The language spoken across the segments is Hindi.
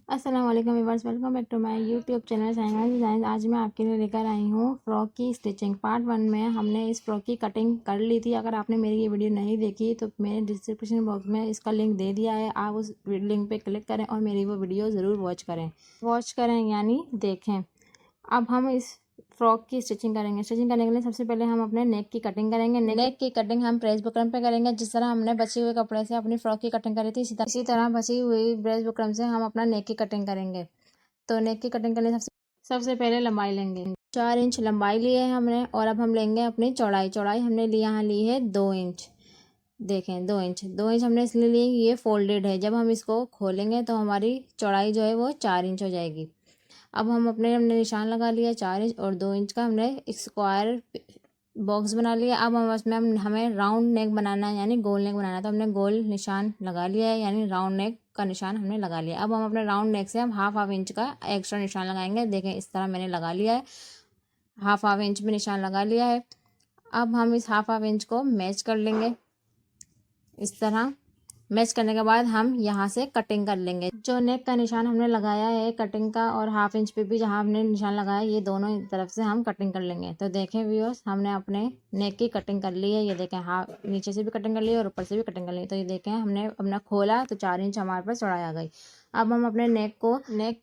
अस्सलाम वालेकुम viewers, welcome back to my YouTube channel Shaina design. आज मैं आपके लिए लेकर आई हूँ फ़्रॉक की स्टिचिंग। पार्ट 1 में हमने इस फ़्रॉक की कटिंग कर ली थी। अगर आपने मेरी ये वीडियो नहीं देखी तो मैंने डिस्क्रिप्शन बॉक्स में इसका लिंक दे दिया है, आप उस लिंक पे क्लिक करें और मेरी वो वीडियो ज़रूर वॉच करें यानी देखें। अब हम इस फ्रॉक की स्टिचिंग करेंगे। स्टिचिंग करने के लिए सबसे पहले हम अपने नेक की कटिंग करेंगे। नेक की कटिंग हम प्रेस बुकरम पे करेंगे। जिस तरह हमने बचे हुए कपड़े से अपनी फ्रॉक की कटिंग करी थी, इसी तरह बची हुई प्रेस बुकरम से हम अपना नेक की कटिंग करेंगे। तो नेक की कटिंग के लिए सबसे पहले लंबाई लेंगे। 4 इंच लंबाई ली है हमने, और अब हम लेंगे अपनी चौड़ाई। चौड़ाई हमने यहाँ ली है 2 इंच। देखें 2 इंच हमने इसलिए ली, ये फोल्डेड है। जब हम इसको खोलेंगे तो हमारी चौड़ाई जो है वो 4 इंच हो जाएगी। अब हमने निशान लगा लिया 4 इंच, और 2 इंच का हमने स्क्वायर बॉक्स बना लिया। अब हम उसमें हमें राउंड नेक बनाना है, यानी गोल नेक बनाना है। तो हमने गोल निशान लगा लिया है, यानी राउंड नेक का निशान हमने लगा लिया। अब हम अपने राउंड नेक से हम हाफ इंच का एक्स्ट्रा निशान लगाएंगे। देखें इस तरह मैंने लगा लिया है, हाफ इंच में निशान लगा लिया है। अब हम इस हाफ इंच को मैच कर लेंगे। इस तरह मैच करने के बाद हम यहाँ से कटिंग कर लेंगे। जो नेक का निशान हमने लगाया है कटिंग का, और हाफ इंच पे भी जहाँ हमने निशान लगाया, ये दोनों तरफ से हम कटिंग कर लेंगे। तो देखें व्यूअर्स, हमने अपने नेक की कटिंग कर ली है। ये देखें, हाफ नीचे से भी कटिंग कर ली और ऊपर से भी कटिंग कर ली। तो ये देखें, हमने अपना खोला तो 4 इंच हमारे पास चौड़ाई आ गई। अब हम अपने नेक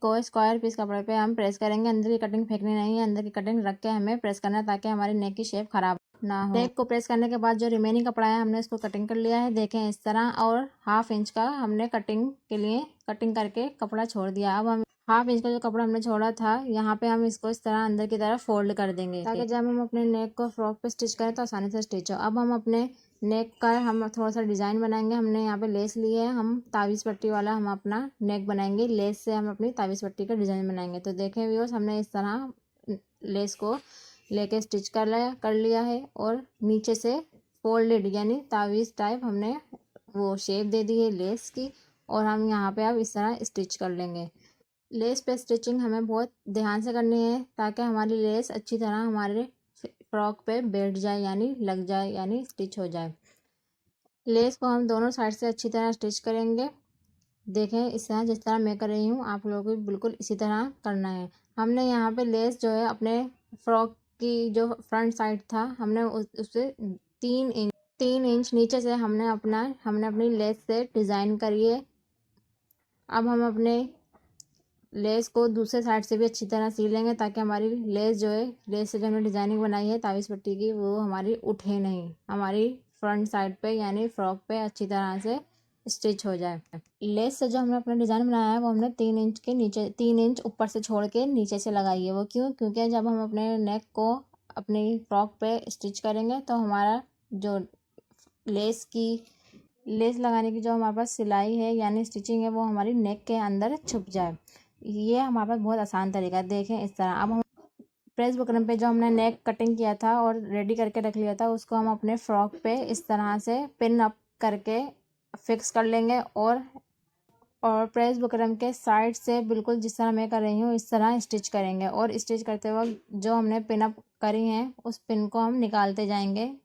को स्क्वायर पीस कपड़े पे हम प्रेस करेंगे। अंदर की कटिंग फेंकनी नहीं है, अंदर की कटिंग रख के हमें प्रेस करना है, ताकि हमारी नेक की शेप खराब ना हो। नेक को प्रेस करने के बाद जो रिमेनिंग कपड़ा है हमने इसको कटिंग कर लिया है। देखें इस तरह, और हाफ इंच का हमने कटिंग के लिए कटिंग करके कपड़ा छोड़ दिया। अब हम हाफ इंच का जो कपड़ा हमने छोड़ा था, यहाँ पे हम इसको इस तरह अंदर की तरफ फोल्ड कर देंगे, ताकि जब हम अपने नेक को फ्रॉक पे स्टिच करें तो आसानी से स्टिच हो। अब हम अपने नेक का हम थोड़ा सा डिज़ाइन बनाएंगे। हमने यहाँ पे लेस ली है, हम तावीज़ पट्टी वाला हम अपना नेक बनाएंगे। लेस से हम अपनी तावीज़ पट्टी का डिज़ाइन बनाएंगे। तो देखें व्यूअर्स, हमने इस तरह लेस को लेके स्टिच कर लिया है, और नीचे से फोल्डेड यानी तावीज़ टाइप हमने वो शेप दे दी है लेस की, और हम यहाँ पे अब इस तरह स्टिच कर लेंगे। लेस पे स्टिचिंग हमें बहुत ध्यान से करनी है, ताकि हमारी लेस अच्छी तरह हमारे फ्रॉक पे बैठ जाए, यानी लग जाए, यानी स्टिच हो जाए। लेस को हम दोनों साइड से अच्छी तरह स्टिच करेंगे। देखें इस तरह, जिस तरह मैं कर रही हूँ आप लोगों को बिल्कुल इसी तरह करना है। हमने यहाँ पे लेस जो है अपने फ्रॉक की जो फ्रंट साइड था, हमने उससे 3 इंच नीचे से हमने अपनी लेस से डिज़ाइन करी है। अब हम अपने लेस को दूसरे साइड से भी अच्छी तरह सी लेंगे, ताकि हमारी लेस जो है, लेस से जो हमने डिज़ाइनिंग बनाई है तावीज़ पट्टी की, वो हमारी उठे नहीं, हमारी फ्रंट साइड पे यानी फ्रॉक पे अच्छी तरह से स्टिच हो जाए। लेस से जो हमने अपना डिज़ाइन बनाया है, वो हमने 3 इंच ऊपर से छोड़ के नीचे से लगाई है। वो क्योंकि जब हम अपने नेक को अपनी फ्रॉक पे स्टिच करेंगे तो हमारा जो लेस लगाने की जो हमारे पास सिलाई है यानी स्टिचिंग है, वो हमारी नेक के अंदर छुप जाए। ये हमारे पास बहुत आसान तरीका है। देखें इस तरह, अब हम प्रेस बुकरम पे जो हमने नेक कटिंग किया था और रेडी करके रख लिया था, उसको हम अपने फ्रॉक पे इस तरह से पिन अप करके फिक्स कर लेंगे, और प्रेस बुकरम के साइड से बिल्कुल जिस तरह मैं कर रही हूँ इस तरह स्टिच करेंगे। और स्टिच करते वक्त जो हमने पिन अप करी हैं उस पिन को हम निकालते जाएंगे।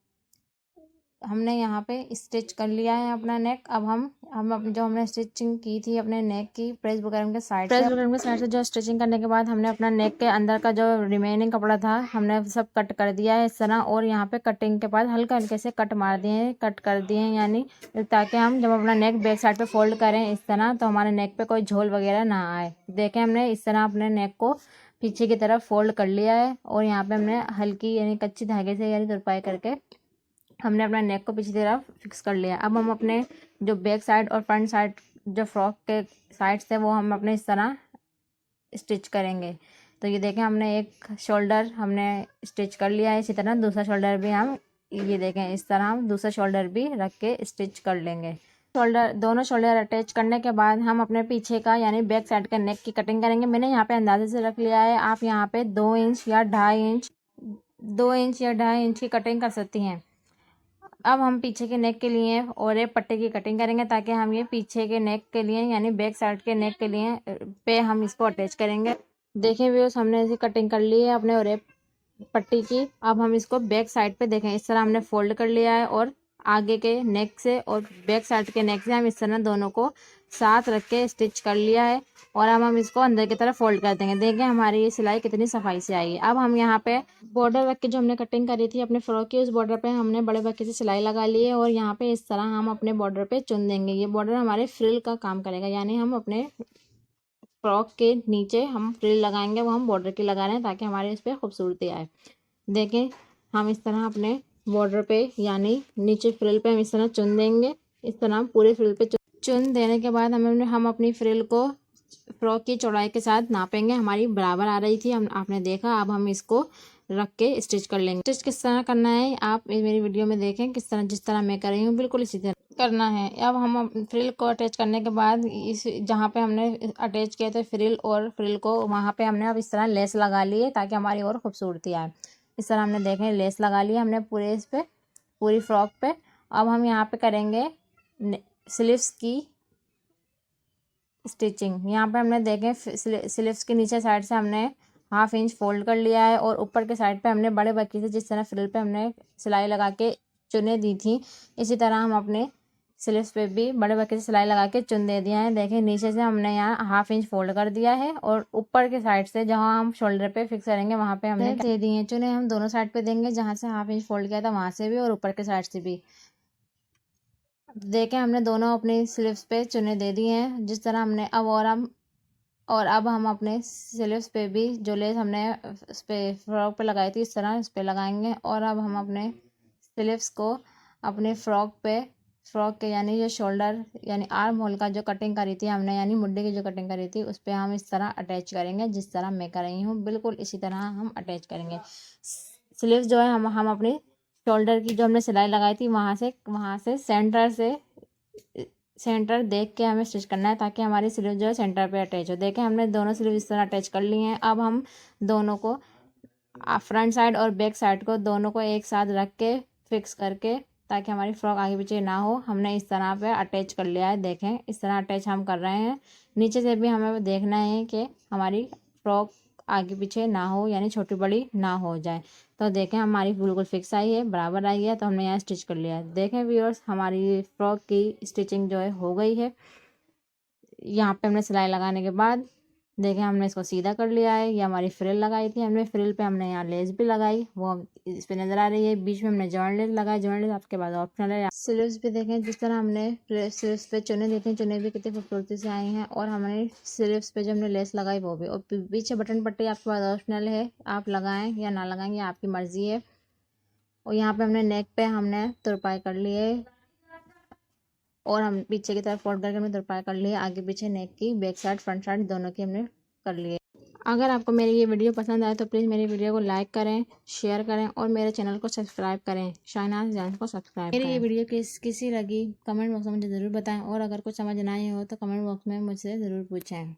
हमने यहाँ पे स्टिच कर लिया है अपना नेक। अब हम जो हमने स्टिचिंग की थी अपने नेक की प्रेस बुकरम के साइड से जो स्टिचिंग करने के बाद हमने अपना नेक के अंदर का जो रिमेनिंग कपड़ा था हमने सब कट कर दिया है इस तरह। और यहाँ पे कटिंग के बाद हल्के हल्के से कट कर दिए हैं, यानी ताकि हम जब अपना नेक बैक साइड पे फोल्ड करें इस तरह, तो हमारे नेक पे कोई झोल वगैरह ना आए। देखें हमने इस तरह अपने नेक को पीछे की तरफ फोल्ड कर लिया है, और यहाँ पे हमने हल्की यानी कच्ची धागे से यानी तुरपाई करके हमने अपना नेक को पीछे तरफ फिक्स कर लिया। अब हम अपने जो बैक साइड और फ्रंट साइड जो फ्रॉक के साइड से वो हम अपने इस तरह स्टिच करेंगे। तो ये देखें, हमने एक शोल्डर हमने स्टिच कर लिया है, इसी तरह दूसरा शोल्डर भी हम ये देखें इस तरह हम दूसरा शोल्डर भी रख के स्टिच कर लेंगे। दोनों शोल्डर अटैच करने के बाद हम अपने पीछे का यानी बैक साइड का नेक की कटिंग करेंगे। मैंने यहाँ पे अंदाजे से रख लिया है, आप यहाँ पे 2 इंच या 2.5 इंच की कटिंग कर सकती हैं। अब हम पीछे के नेक के लिए और एक पट्टे की कटिंग करेंगे, ताकि हम ये पीछे के नेक के लिए यानी बैक साइड के नेक के लिए पे हम इसको अटैच करेंगे। देखें व्यूअर्स, हमने ऐसी कटिंग कर ली है अपने और एक पट्टी की। अब हम इसको बैक साइड पे देखें इस तरह हमने फोल्ड कर लिया है, और आगे के नेक से और बैक साइड के नेक से हम इस तरह दोनों को साथ रख के स्टिच कर लिया है और अब हम इसको अंदर की तरफ फोल्ड कर देंगे। देखें हमारी ये सिलाई कितनी सफाई से आई है। अब हम यहाँ पे बॉर्डर रख के जो हमने कटिंग करी थी अपने फ्रॉक की, उस बॉर्डर पे हमने बड़े बाकी से सिलाई लगा ली है और यहाँ पे इस तरह हम अपने बॉर्डर पे चुन देंगे। ये बॉर्डर हमारे फ्रिल का काम करेगा, यानी हम अपने फ्रॉक के नीचे हम फ्रिल लगाएंगे, वो हम बॉर्डर की लगा रहे हैं ताकि हमारे इस पर खूबसूरती आए। देखें हम इस तरह अपने बॉर्डर पे यानी नीचे फ्रिल पे हम इस तरह चुन देंगे। इस तरह पूरे फ्रिल पे चुन देने के बाद हम अपनी फ्रिल को फ्रॉक की चौड़ाई के साथ नापेंगे। हमारी बराबर आ रही थी, हम आपने देखा। अब हम इसको रख के स्टिच कर लेंगे। स्टिच किस तरह करना है आप मेरी वीडियो में देखें, किस तरह जिस तरह मैं कर रही हूँ बिल्कुल इसी तरह करना है। अब हम फ्रिल को अटैच करने के बाद इस जहाँ पे हमने अटैच किए थे फ्रिल और फ्रिल को, वहाँ पे हमने अब इस तरह लेस लगा ली है ताकि हमारी और खूबसूरती आए। इस तरह हमने देखें लेस लगा ली हमने पूरे इस पे, पूरी फ्रॉक पे। अब हम यहाँ पे करेंगे स्लीव्स की स्टिचिंग। यहाँ पे हमने देखें स्लीव्स के नीचे साइड से हमने 1/2 इंच फोल्ड कर लिया है और ऊपर के साइड पे हमने बड़े बाकी से जिस तरह फ्रिल पे हमने सिलाई लगा के चुने दी थी, इसी तरह हम अपने स्लीव्स पे भी बड़े बाकी से सिलाई लगा के चुन दे दिया है। देखें नीचे से हमने यहाँ 1/2 इंच फोल्ड कर दिया है और ऊपर के साइड से जहाँ हम शोल्डर पे फिक्स करेंगे वहाँ पे हमने दे दिए हैं चुने। हम दोनों साइड पे देंगे, जहाँ से 1/2 इंच फोल्ड किया था वहाँ से भी और ऊपर के साइड से भी। देखें हमने दोनों अपनी स्लीव्स पे चुने दे दिए हैं जिस तरह हमने। अब हम अपने स्लीव्स पे भी जो लेस हमने इस पे फ्रॉक पे लगाई थी इस तरह इस पे लगाएंगे। और अब हम अपने स्लीव्स को अपने फ्रॉक के यानी जो शोल्डर यानी आर्म होल का जो कटिंग करी थी हमने, यानी मुड्ढे की जो कटिंग करी थी, उस पर हम इस तरह अटैच करेंगे जिस तरह मैं कर रही हूँ। बिल्कुल इसी तरह हम अटैच करेंगे। स्लीव्स जो है हम अपनी शोल्डर की जो हमने सिलाई लगाई थी वहाँ से सेंटर देख के हमें स्टिच करना है ताकि हमारी स्लीव जो है सेंटर पे अटैच हो। देखें हमने दोनों स्लीव इस तरह अटैच कर ली हैं। अब हम दोनों को फ्रंट साइड और बैक साइड को दोनों को एक साथ रख के फिक्स करके ताकि हमारी फ्रॉक आगे पीछे ना हो, हमने इस तरह पे अटैच कर लिया है। देखें इस तरह अटैच हम कर रहे हैं। नीचे से भी हमें देखना है कि हमारी फ्रॉक आगे पीछे ना हो, यानी छोटी बड़ी ना हो जाए। तो देखें हमारी बिल्कुल फिक्स आई है, बराबर आई है, तो हमने यहाँ स्टिच कर लिया है। देखें व्यूअर्स हमारी फ्रॉक की स्टिचिंग जो है हो गई है। यहाँ पे हमने सिलाई लगाने के बाद देखें हमने इसको सीधा कर लिया है। ये हमारी फ्रिल लगाई थी हमने, फ्रिल पे हमने यहाँ लेस भी लगाई, वो इस पे नजर आ रही है। बीच में हमने जॉइंट लेस लगाई, जॉइंट लेस आपके पास ऑप्शनल है। स्लीव्स पे देखें जिस तरह हमने स्लीव्स पे चुने देखे, चुने भी कितनी खूबसूरती से आई हैं। और हमने स्लीव्स पे जो हमने लेस लगाई वो भी, और पीछे बटन पट्टी आपके पास ऑप्शनल है, आप लगाएं या ना लगाएं ये आपकी मर्जी है। और यहाँ पे हमने नेक पे हमने तुरपाई कर ली है और हम पीछे की तरफ फोल्ड करके हमने तुरपाई कर ली है। आगे पीछे नेक की बैक साइड फ्रंट साइड दोनों की हमने कर ली है। अगर आपको मेरी ये वीडियो पसंद आए तो प्लीज़ मेरी वीडियो को लाइक करें, शेयर करें और मेरे चैनल को सब्सक्राइब करें। शाहनाज डिज़ाइन को सब्सक्राइब करें। मेरी ये वीडियो किसी लगी कमेंट बॉक्स में मुझे ज़रूर बताएं और अगर कुछ समझ ना आई हो तो कमेंट बॉक्स में मुझसे ज़रूर पूछें।